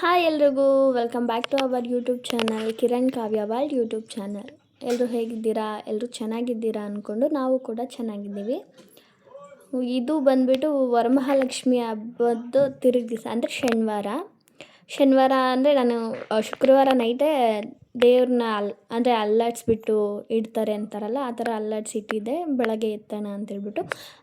Hi ಎಲ್ರಿಗೂ welcome back to our YouTube channel Kiran Kavya world YouTube channel. ಎಲ್ಲರೂ ಹೇಗಿದ್ದೀರಾ? ಎಲ್ಲರೂ ಚೆನ್ನಾಗಿದ್ದೀರಾ ಅಂದ್ಕೊಂಡು ನಾವು ಕೂಡ ಚೆನ್ನಾಗಿದ್ದೀವಿ. ಇದು ಬಂದುಬಿಟ್ಟು ವರಮಹಾಲಕ್ಷ್ಮಿ ಹಬ್ಬದ ತಿರುಗಿ ದಿವಸ ಅಂದರೆ ಶನಿವಾರ ಅಂದರೆ ನಾನು ಶುಕ್ರವಾರ ನೈಟೇ ದೇವ್ರನ್ನ ಅಲ್ಲಾಡಿಸ್ಬಿಟ್ಟು ಇಡ್ತಾರೆ ಅಂತಾರಲ್ಲ, ಆ ಥರ ಅಲ್ಲಾಡಿಸಿಟ್ಟಿದ್ದೆ ಬೆಳಗ್ಗೆ ಎತ್ತೋಣ ಅಂತೇಳ್ಬಿಟ್ಟು.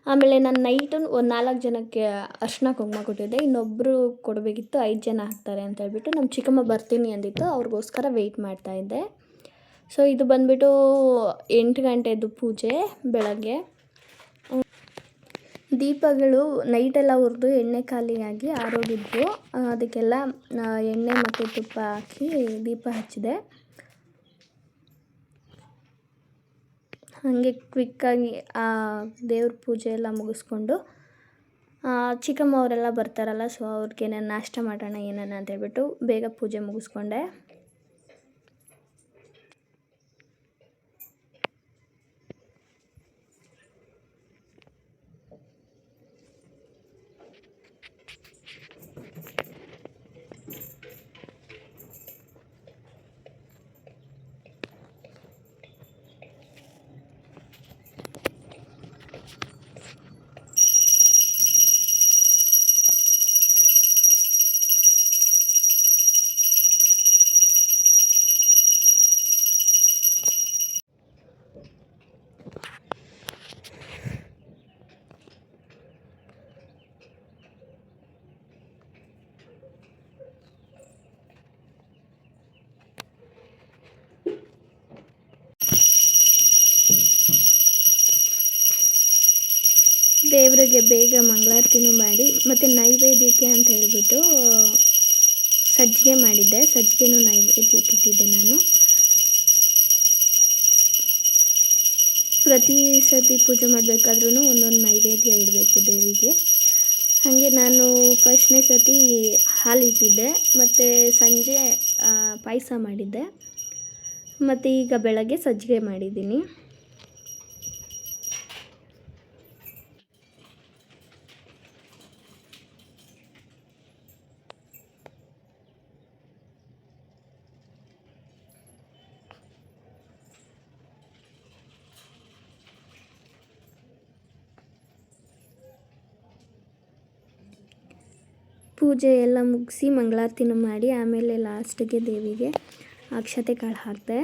ಆಮೇಲೆ ನಾನು ನೈಟು ಒಂದು 4 ಜನಕ್ಕೆ ಅರ್ಶಿನ ಕುಂಕುಮ ಕೊಟ್ಟಿದ್ದೆ. ಇನ್ನೊಬ್ಬರು ಕೊಡಬೇಕಿತ್ತು, 5 ಜನ ಆಗ್ತಾರೆ ಅಂತೇಳ್ಬಿಟ್ಟು ನಮ್ಮ ಚಿಕ್ಕಮ್ಮ ಬರ್ತೀನಿ ಅಂದಿತ್ತು, ಅವ್ರಿಗೋಸ್ಕರ ವೆಯ್ಟ್ ಮಾಡ್ತಾಯಿದ್ದೆ. ಸೊ ಇದು ಬಂದುಬಿಟ್ಟು 8 ಗಂಟೆದು ಪೂಜೆ ಬೆಳಗ್ಗೆ. ದೀಪಗಳು ನೈಟೆಲ್ಲ ಹುರಿದು ಎಣ್ಣೆ ಖಾಲಿಯಾಗಿ ಆರೋಗಿದ್ವು. ಅದಕ್ಕೆಲ್ಲ ಎಣ್ಣೆ ಮತ್ತು ತುಪ್ಪ ಹಾಕಿ ದೀಪ ಹಚ್ಚಿದೆ. ಹಾಗೆ ಕ್ವಿಕ್ಕಾಗಿ ದೇವ್ರ ಪೂಜೆ ಎಲ್ಲ ಮುಗಿಸ್ಕೊಂಡು ಚಿಕ್ಕಮ್ಮ ಅವರೆಲ್ಲ ಬರ್ತಾರಲ್ಲ, ಸೊ ಅವ್ರಿಗೆ ನಾನು ನಾಷ್ಟ ಮಾಡೋಣ ಏನನ್ನ ಅಂತೇಳ್ಬಿಟ್ಟು ಬೇಗ ಪೂಜೆ ಮುಗಿಸ್ಕೊಂಡೆ. ದೇವರಿಗೆ ಬೇಗ ಮಂಗಳಾರತಿನೂ ಮಾಡಿ ಮತ್ತು ನೈವೇದ್ಯಕ್ಕೆ ಅಂತ ಹೇಳಿಬಿಟ್ಟು ಸಜ್ಜಿಗೆ ಮಾಡಿದ್ದೆ. ಸಜ್ಜಿಗೆನೂ ನೈವೇದ್ಯಕ್ಕೆ ಇಟ್ಟಿದ್ದೆ ನಾನು. ಪ್ರತಿ ಸತಿ ಪೂಜೆ ಮಾಡಬೇಕಾದ್ರೂ ಒಂದೊಂದು ನೈವೇದ್ಯ ಇಡಬೇಕು ದೇವಿಗೆ. ಹಾಗೆ ನಾನು ಫಸ್ಟ್ನೇ ಸತಿ ಹಾಲು ಇಟ್ಟಿದ್ದೆ, ಮತ್ತು ಸಂಜೆ ಪಾಯಸ ಮಾಡಿದ್ದೆ, ಮತ್ತು ಈಗ ಬೆಳಗ್ಗೆ ಸಜ್ಜಿಗೆ ಮಾಡಿದ್ದೀನಿ. ಪೂಜೆ ಎಲ್ಲ ಮುಗಿಸಿ ಮಂಗಳಾರತಿನೂ ಮಾಡಿ ಆಮೇಲೆ ಲಾಸ್ಟಿಗೆ ದೇವಿಗೆ ಅಕ್ಷತೆ ಕಾಳು ಹಾಕಿದೆ.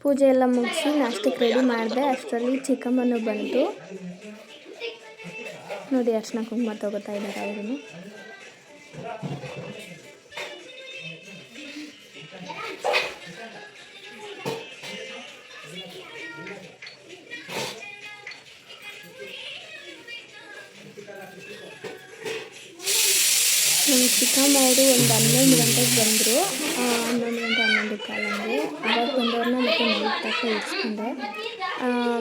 ಪೂಜೆ ಎಲ್ಲ ಮುಗಿಸಿ ನಾಷ್ಟಕ್ಕೆ ರೆಡಿ ಮಾಡಿದೆ. ಅಷ್ಟರಲ್ಲಿ ಚಿಕ್ಕಮ್ಮನೂ ಬಂತು ನೋಡಿ, ಅರ್ಶಿನ ಕುಂಕುಮ ತಗೋತಾ ಇದ್ದಾರೆ ಅವರು. ನಮ್ಮ ಚಿಕ್ಕಮ್ಮ ಅವರು ಒಂದು 11 ಗಂಟೆಗೆ ಬಂದರು. 11 ಗಂಟೆ 11 ಕಾಲಂಗೆ ಅವಾಗ ಬಂದವ್ರನ್ನ ಮತ್ತು ನೈಟ್ ತಕ್ಕ ಇರಿಸ್ಕೊಂಡೆ.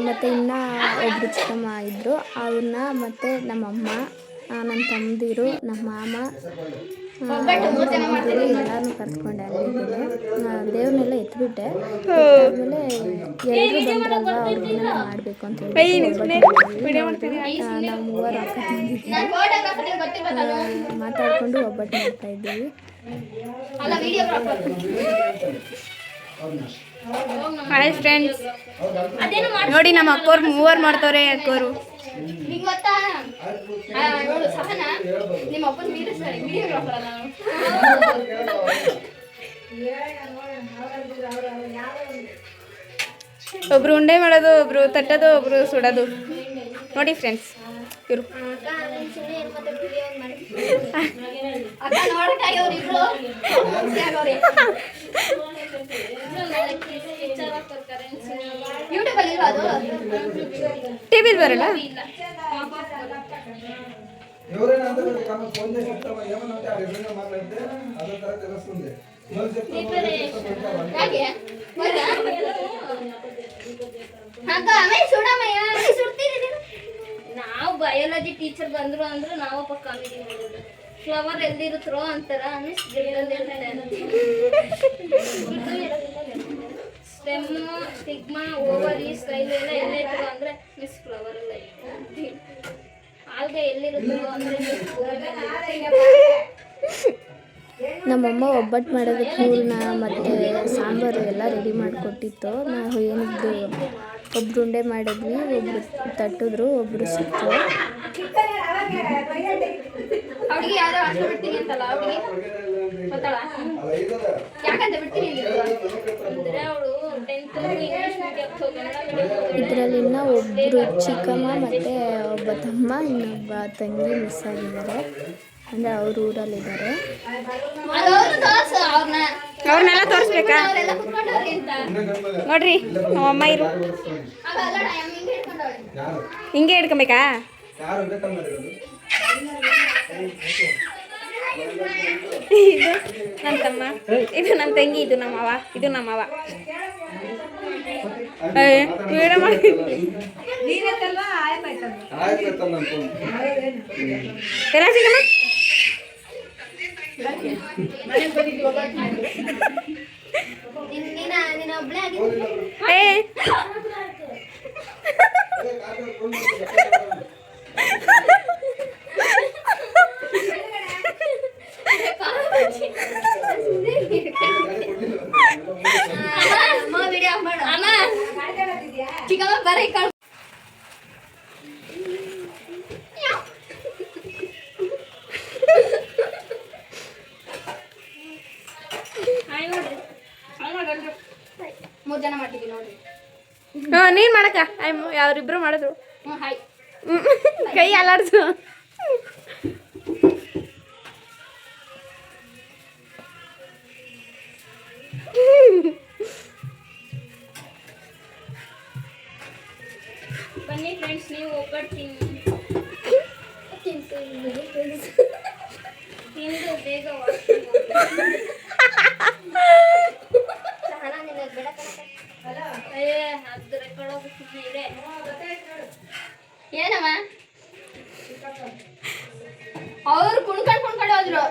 ಮತ್ತು ಇನ್ನೂ ಒಬ್ಬರು ಚಿಕ್ಕಮ್ಮ ಇದ್ದರು, ಅವ್ರನ್ನ ಮತ್ತು ನಮ್ಮಮ್ಮ, ನನ್ನ ತಮ್ಮದಿರು, ನಮ್ಮ ಮಾಮ, ಎಲ್ಲರೂ ಕರ್ಸ್ಕೊಂಡೆ. ಅಲ್ಲಿಗೆ ದೇವ್ರನ್ನೆಲ್ಲ ಎತ್ಬಿಟ್ಟೆ. ಆಮೇಲೆ ಎಲ್ಲರೂ ಬಂದ್ರಲ್ವ, ಅವ್ರಿಗೆಲ್ಲ ಮಾಡಬೇಕು ಅಂತ ಹೇಳಿ ನಾವು 3 ಅಕ್ಕ ತಂದಿದ್ದೀವಿ, ಮಾತಾಡಿಕೊಂಡು ಒಬ್ಬಟ್ಟು ಮಾಡ್ತಾ ಇದ್ದೀವಿ. ಹಾಯ್ ಫ್ರೆಂಡ್ಸ್, ನೋಡಿ ನಮ್ಮ ಅಕ್ಕೋರು 3 ಮಾಡ್ತವ್ರೆ. ಅಕ್ಕೋರು ಒಬ್ರು ಉಂಡೆ ಮಾಡೋದು, ಒಬ್ರು ತಟ್ಟೋದು, ಒಬ್ರು ಸುಡೋದು. ನೋಡಿ ಫ್ರೆಂಡ್ಸ್, ಇವರು ಟಿವಿಲಿ ಬರಲ್ಲ. ನಾವು ಬಯಾಲಜಿ ಟೀಚರ್ ಬಂದ್ರು ಅಂದ್ರೆ ನಾವು ಕಾಮಿಡಿ ಮಾಡೋದು. ಫ್ಲವರ್ ಎಲ್ಲಿರುತ್ತೋ ಅಂತಾರ ಸ್ಟೆಮ್ಮು, ಸ್ಟಿಗ್ಮಾ, ಓವರಿ, ಸ್ಟೈಲ್ ಎಲ್ಲ ಎಲ್ಲಿರ್ತೋ ಅಂದರೆ ಮಿಸ್ ಫ್ಲವರ್ ಎಲ್ಲ ಆಲ್ಗೆ ಎಲ್ಲಿರುತ್ತೋ ಅಂದ್ರೆ ನಮ್ಮಮ್ಮ ಒಬ್ಬಟ್ಟು ಮಾಡೋದಕ್ಕೆ ಹೂರಣ ಮತ್ತು ಸಾಂಬಾರು ಎಲ್ಲ ರೆಡಿ ಮಾಡಿಕೊಟ್ಟಿತ್ತು. ನಾವು ಏನಿದ್ದು ಒಬ್ರು ಉಂಡೆ ಮಾಡಿದ್ವಿ, ಒಬ್ರು ತಟ್ಟಿದ್ರು, ಒಬ್ಬರು ಸಿಕ್ಕರು. ಅವ್ರಿಗೆ ಯಾರೋ ಅಷ್ಟು ಬಿಡ್ತೀನಿ ಅಂತಲ್ಲ, ಅವ್ರಿಗೆ ಗೊತ್ತಾಳ ಯಾಕಂತ ಬಿಡ್ತೀನಿ ಅಂದ್ರೆ ಅವಳು 10th ಇಂಗ್ಲೀಷ್ ಮೀಡಿಯಮ್ಗೆ ಹೋಗಿ ಇದರಲ್ಲಿ ಇನ್ನೂ ಒಬ್ಬರು ಚಿಕ್ಕಮ್ಮ ಮತ್ತು ಒಬ್ಬ ತಮ್ಮ ಇನ್ನೊಬ್ಬ ತಂಗಿ ಮಿಸ್ ಆಗಿದ್ದಾರೆ. ಅಂದರೆ ಅವ್ರ ಊರಲ್ಲಿದ್ದಾರೆ. ಅವ್ರನ್ನೆಲ್ಲ ತೋರಿಸ್ಬೇಕಾ? ನೋಡ್ರಿ ಅಮ್ಮ ಇರು, ಹಿಂಗೆ ಹಿಡ್ಕೊಬೇಕಾ? ಇದು ನನ್ನ ತಮ್ಮ, ಇದು ನನ್ನ ತಂಗಿ, ಇದು ನಮ್ಮವ, ಇದು ನಮ್ಮವ. ವಿಡಿಯೋ ಮಾಡಿ ಎಲ್ಲ ಸಿಗಮ್ಮ. ಚಿಕ್ಕಮ್ಮ ಬರೀ ಮೂರು ಜನ ಮಾಡ್ತಿದ್ವಿ ನೋಡ್ರಿ. ನೀನು ಮಾಡಕ್ಕ ಯಾವ್ರಿಬ್ರು ಮಾಡಿದ್ರು. ಹಾಯ್ ಕೈ ಅಲ್ಲಾಡ್ಸು. ಬನ್ನಿ ಫ್ರೆಂಡ್ಸ್, ನೀವು ಒಬ್ಬಟ್ಟು ತಿಂದು ಬೇಗ ಏನಮ್ಮ ಅವ್ರು ಕುಣ್ಕೊಂಡು ಹೋದ್ರು.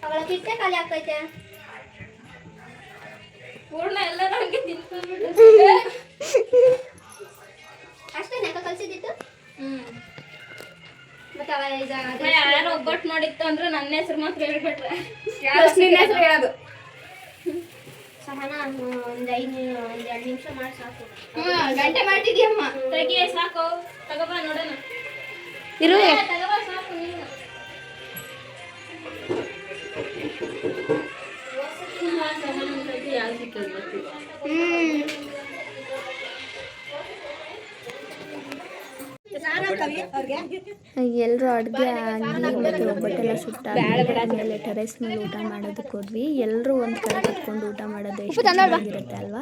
ಅವಳ ಕಿಟ್ಟೆ ಖಾಲಿ ಆಗ್ತೈತೆ. ಪೂರ್ಣ ಎಲ್ಲರೂ ಹಂಗೆ ತಿನ್ಕೊಂಡ್ಬಿಟ್ಟು ಅಷ್ಟೇ ನೆಕ ಕಲ್ಸಿದ್ದಿತ್ತು. ಮತ್ತೆ ಅವ ಈಗ ಯಾರೋ ಒಬ್ಬಟ್ಟು ಮಾಡಿತ್ತು ಅಂದ್ರೆ ನನ್ನ ಹೆಸರು ಮಾತ್ರ ಹೇಳ್ಬಿಟ್ರೆ ನಿನ್ನ ಹೆಸರು ಹೇಳೋದು. ಸಹನಾ ಒಂದು 2 ನಿಮಿಷ ಮಾಡಿ ಸಾಕು. ಗಂಟೆ ಮಾಡ್ತಿದ್ಯಮ್ಮ. ತೆಗಿಯೇ ಸಾಕು, ತಗೋಬಾ ನೋಡೋಣ. ಇರು, ತಗೋಬಾ ಸಾಕು ನೀನು. ಎಲ್ಲರೂ ಅಡುಗೆ ಆಗಿ ಮತ್ತು ಒಬ್ಬಟ್ಟೆಲ್ಲ ಸುಟ್ಟಾದ್ಮೇಲೆ ಟೆರೆಸ್ ಮೇಲೆ ಊಟ ಮಾಡೋದಕ್ಕೆ ಹೋದ್ವಿ. ಎಲ್ಲರೂ ಒಂದು ಕಡೆ ಕುತ್ಕೊಂಡು ಊಟ ಮಾಡೋದು ಎಷ್ಟು ಚೆನ್ನಾಗಿರುತ್ತೆ ಅಲ್ವಾ.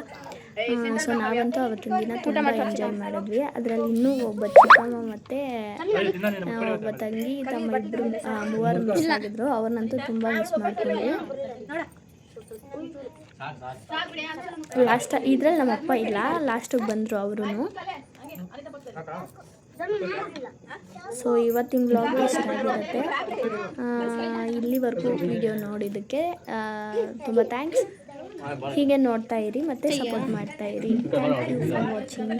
ಸೊ ನಾವಂತೂ ಅವತ್ತಿನ ದಿನ ತುಂಬ ಎಂಜಾಯ್ ಮಾಡಿದ್ವಿ. ಅದರಲ್ಲಿ ಇನ್ನೂ ಒಬ್ಬ ಚಿಕ್ಕಮ್ಮ ಮತ್ತು ಒಬ್ಬ ತಂಗಿ ತಮ್ಮ ಇಬ್ಬರು ಮೂವರು ಮಿಸ್ ಆಗಿದ್ರು. ಅವ್ರನ್ನಂತೂ ತುಂಬ ಮಿಸ್ ಮಾಡ್ಕೊಂಡ್ವಿ. ಇದ್ರಲ್ಲಿ ನಮ್ಮಪ್ಪ ಇಲ್ಲ, ಲಾಸ್ಟಿಗೆ ಬಂದರು ಅವರು. ಸೊ ಇವತ್ತಿನ ವ್ಲಾಗ್ ಇಷ್ಟ ಆಗಿರುತ್ತೆ. ಇಲ್ಲಿವರೆಗೂ ವಿಡಿಯೋ ನೋಡಿದ್ದಕ್ಕೆ ತುಂಬ ಥ್ಯಾಂಕ್ಸ್. ಹೀಗೆ ನೋಡ್ತಾ ಇರಿ ಮತ್ತು ಸಪೋರ್ಟ್ ಮಾಡ್ತಾ ಇರಿ. Thank you for watching.